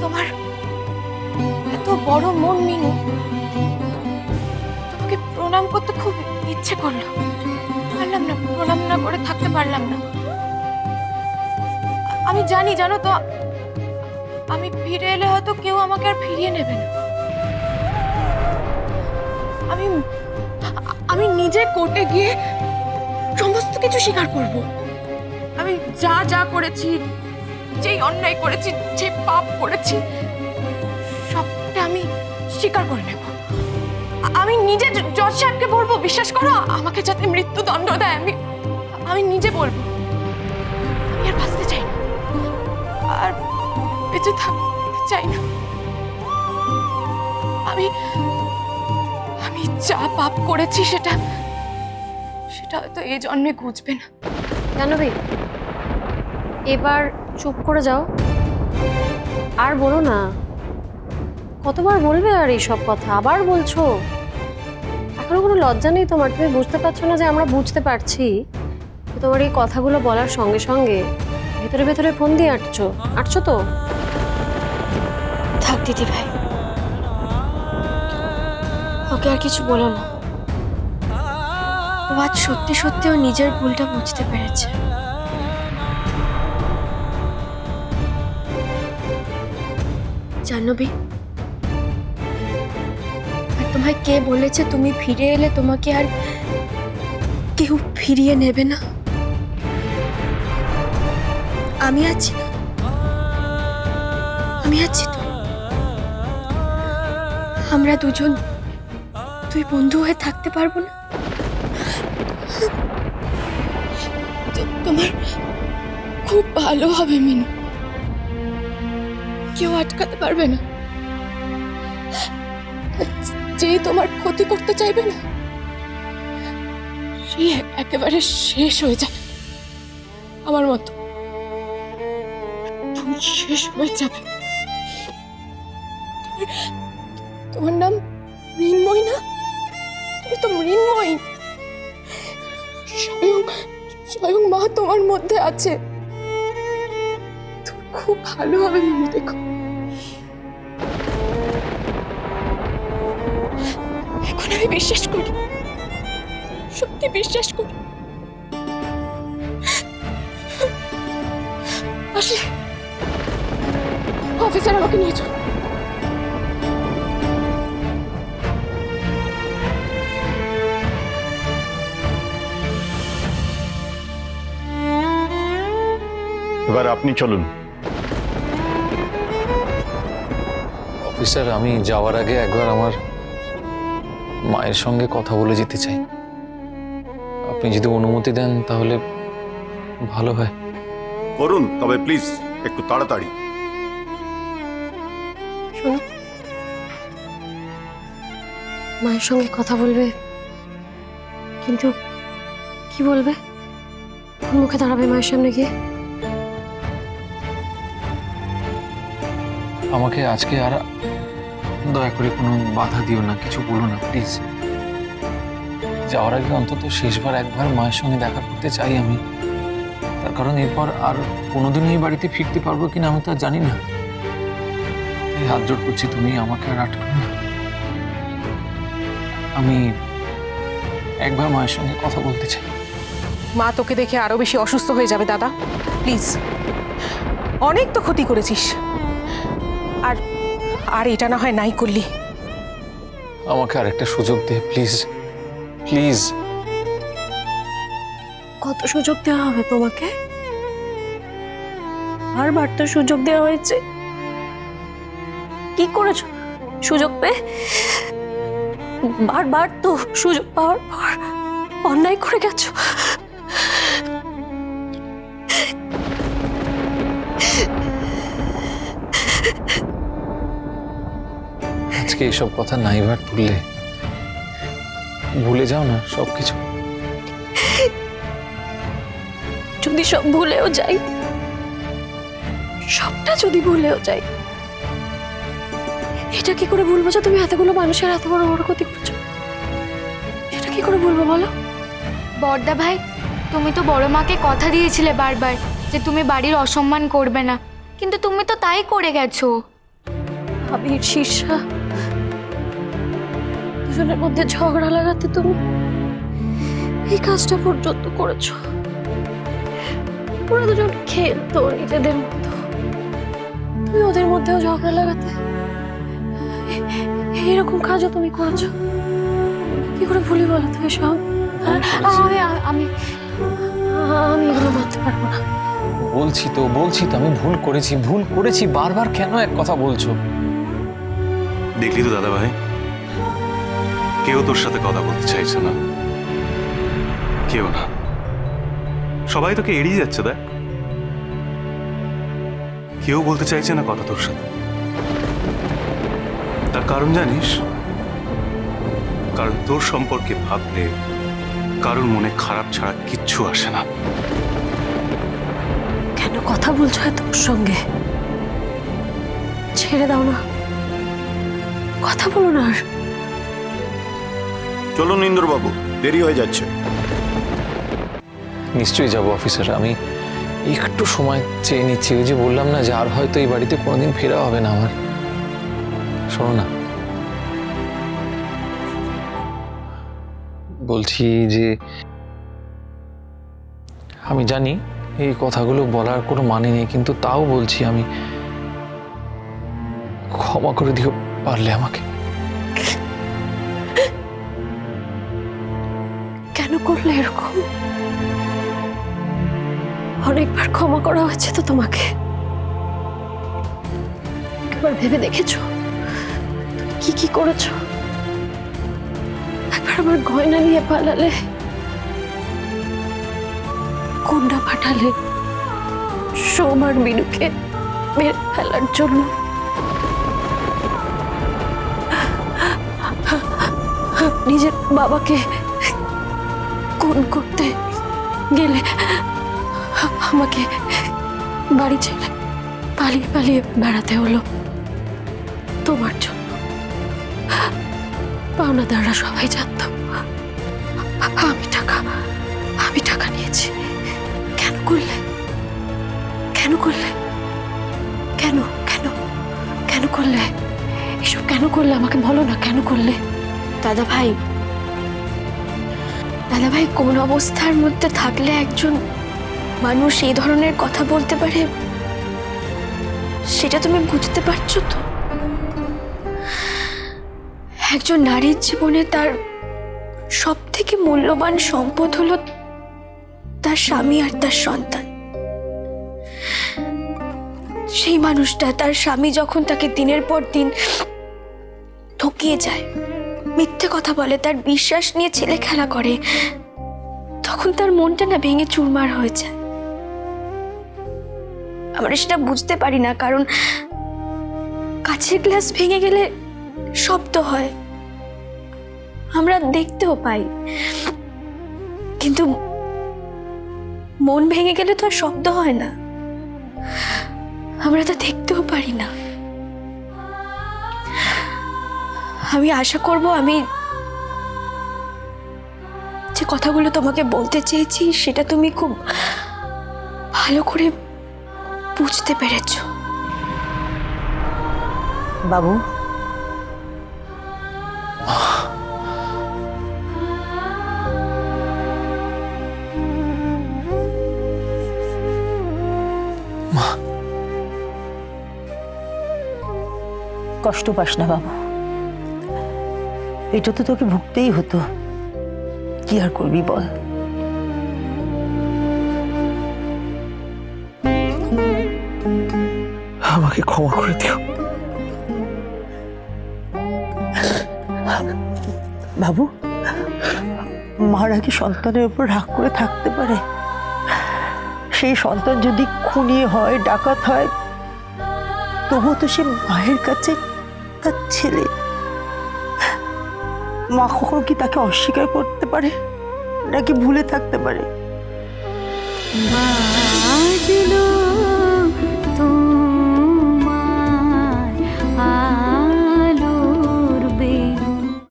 তোমার এত বড় মন মিনু, তোমাকে প্রণাম করতে খুব ইচ্ছে করলো, পারলাম না, প্রণাম না করে থাকতে পারলাম না। আমি জানি, জানো তো, আমি ফিরে এলে হয়তো কেউ আমাকে আর ফিরিয়ে নেবে না। আমি আমি নিজে কোর্টে গিয়ে সমস্ত কিছু স্বীকার করব। আমি যা যা করেছি, যেই অন্যায় করেছি, যে পাপ করেছি, সবটা আমি স্বীকার করে নেব। আমি নিজে জজ সাহেবকে বলবো, বিশ্বাস করো, আমাকে যাতে মৃত্যুদণ্ড দেয়। আমি নিজে বলবো। আমি আর বাঁচতে চাই না, আর বেঁচে থাকতে চাই না। আমি আমি যা পাপ করেছি সেটা হয়তো এই জন্মে ঘুচবে না। জাহ্নবী, এবার চুপ করে যাও, আর বলো না। কতবার বলবে আর এইসব কথা? আবার বলছো। এখনো কোনো লজ্জা নেই তোমার? তুমি বুঝতে পারছো না যে আমরা বুঝতে পারছি? তোমার এই কথাগুলো বলার সঙ্গে সঙ্গে ভেতরে ভেতরে ফোন দিয়ে আটছো তো? থাক দিদি ভাই, ওকে আর কিছু বলো না। ও আজ সত্যি সত্যি ও নিজের ভুলটা বুঝতে পেরেছে। জাহ্নবী, আর তোমায় কে বলেছে তুমি ফিরে এলে তোমাকে আর কেউ ফিরিয়ে নেবে না? আমি আছি না, আমি আছি তো। আমরা দুজন তুই বন্ধু হয়ে থাকতে পারবো না? তোমার খুব ভালো হবে মিনু, কেউ আটকাতে পারবে না। যেই তোমার ক্ষতি করতে চাইবে না, সে একেবারে শেষ হয়ে যায়। আমার মতো তুমি শেষ হয়ে যাবে। তোমার নাম মৃন্ময় না? তুমি তো মৃন্ময়। স্বয়ং মা তোমার মধ্যে আছে। তুমি খুব ভালো হবে মিনু, দেখো। এখন আমি বিশ্বাস করি, সত্যি বিশ্বাস করি। আসলে অফিসার আমাকে নিয়ে চল। এবার আপনি চলুন। অফিসার, আমি যাওয়ার আগে একবার আমার মায়ের সঙ্গে কথা বলে যেতে চাই। আপনি যদি অনুমতি দেন তাহলে ভালো হয়। করুন, তবে প্লিজ একটু তাড়াতাড়ি। শোনো, মায়ের সঙ্গে কথা বলবে, কিন্তু কি বলবে? কোন মুখে দাঁড়াবে মায়ের সামনে গিয়ে? আমাকে আজকে আর দয়া করে কোনো বাধা দিও না, কিছু বলো না প্লিজ। যাওয়ার আগে অন্তত শেষবার একবার মায়ের সঙ্গে দেখা করতে চাই আমি। তার কারণ এরপর আর কোনোদিন এই বাড়িতে ফিরতে পারবো কিনা আমি তো আর জানি না। তাই হাত জোড় করছি, তুমি আমাকে আর আটকাও না। আমি একবার মায়ের সঙ্গে কথা বলতে চাই। মা তোকে দেখে আরো বেশি অসুস্থ হয়ে যাবে দাদা, প্লিজ। অনেক তো ক্ষতি করেছিস, আর আর এটা না হয় নাই করলি। আমাকে আরেকটা সুযোগ দে প্লিজ, প্লিজ। কত সুযোগ দেওয়া হবে তোমাকে? বারবার তো সুযোগ দেওয়া হয়েছে। কি করেছো সুযোগ পেয়ে? বারবার তো সুযোগ পাওয়ার পর অন্যায় করে গেছো। আজকে এইসব কথা নাইবার তুললে ভুলে যাও না সবকিছু। যদি সব ভুলেও যাই, সবটা যদি ভুলেও যাই, এটা কি করে ভুলবো যে তুমি এতগুলো মানুষের এত বড় বড় ক্ষতি করছো? এটা কি করে ভুলবো বলো? বড়দা ভাই, তুমি তো বড় মাকে কথা দিয়েছিলে বারবার যে তুমি বাড়ির অসম্মান করবে না, কিন্তু তুমি তো তাই করে গেছো। আবির শীর্ষা দুজনের মধ্যে ঝগড়া লাগাতে তুমি এই কাজটা পর্যন্ত করেছো। ওরা দুজন খেলতো নিজেদের মতো, তুমি ওদের মধ্যেও ঝগড়া লাগাতে। এরকম কাজও তুমি করেছো, কি করে ভুলি বলো তো এসব? আমি আমি এগুলো মানতে পারবো না। বলছি তো আমি ভুল করেছি বারবার কেন এক কথা বলছো? দেখলি তো দাদা ভাই, কেউ তোর সাথে কথা বলতে চাইছে না, কেউ না, সবাই তোকে এড়িয়ে যাচ্ছে। দেখ, কেউ বলতে চাইছে না কথা তোর সাথে। তার কারণ জানিস? কারণ তোর সম্পর্কে ভাবলে কারোর মনে খারাপ ছাড়া কিচ্ছু আসে না। কেন কথা বলছো তোর সঙ্গে? ছেড়ে দাও না, কথা বলো না আর। চলুন ইন্দ্রবাবু, দেরি হয়ে যাচ্ছে। নিশ্চয়ই যাবো অফিসার, আমি একটু সময় চেয়ে নিচ্ছি। ওই যে বললাম না যে আর হয়তো এই বাড়িতে কোনোদিন ফেরা হবে না আমার। শোনো না, বলছি যে আমি জানি এই কথাগুলো বলার কোনো মানে নেই, কিন্তু তাও বলছি, আমি ক্ষমা করে দিও পারলে আমাকে। কেন করলে এরকম? অনেকবার ক্ষমা করা হয়েছে তো তোমাকে, একবার ভেবে দেখেছো তুমি কি করেছো? একবার আমার গয়না নিয়ে পালালে, কোনটা পাঠালে সোম আর মিনুকে মেরে ফেলার জন্য। নিজের বাবাকে খুন করতে গেলে আমাকে বাড়ি ছেড়ে পালিয়ে পালিয়ে বেড়াতে হলো তোমার জন্য। পাওনাদাররা সবাই জানতো আমি টাকা নিয়েছি। কেন করলে? কেন করলে? কেন কেন কেন করলে এসব? কেন করলে আমাকে বলো না, কেন করলে? দাদা ভাই, কোন অবস্থার মধ্যে থাকলে একজন মানুষ এই ধরনের কথা বলতে পারে সেটা তুমি বুঝতে পারছো তো? একজন নারীর জীবনে তার সব থেকে মূল্যবান সম্পদ হলো তার স্বামী আর তার সন্তান। সেই মানুষটা, তার স্বামী যখন তাকে দিনের পর দিন ঠকিয়ে যায়, মিথ্যে কথা বলে, তার বিশ্বাস নিয়ে ছেলে খেলা করে, তখন তার মনটা না ভেঙে চুরমার হয়ে যায়। আমরা সেটা বুঝতে পারি না, কারণ কাঁচের গ্লাস ভেঙে গেলে শব্দ হয়, আমরা দেখতেও পাই, কিন্তু মন ভেঙে গেলে তো আর শব্দ হয় না, আমরা তা দেখতেও পারি না। আমি আশা করব আমি যে কথাগুলো তোমাকে বলতে চেয়েছি সেটা তুমি খুব ভালো করে বুঝতে পেরেছো। বাবু, কষ্ট পাস না বাবু, এটা তো তোকে ভুগতেই হতো, কি আর করবি বল। আমাকে ক্ষমা করে দিও। বাবু, মারা কি সন্তানের উপর রাগ করে থাকতে পারে? সেই সন্তান যদি খুনি হয়, ডাকাত হয়, তবুও তো সে মায়ের কাছে তার ছেলে। মা কখনো কি তাকে অস্বীকার করতে পারে, নাকি ভুলে থাকতে পারে? বাজলো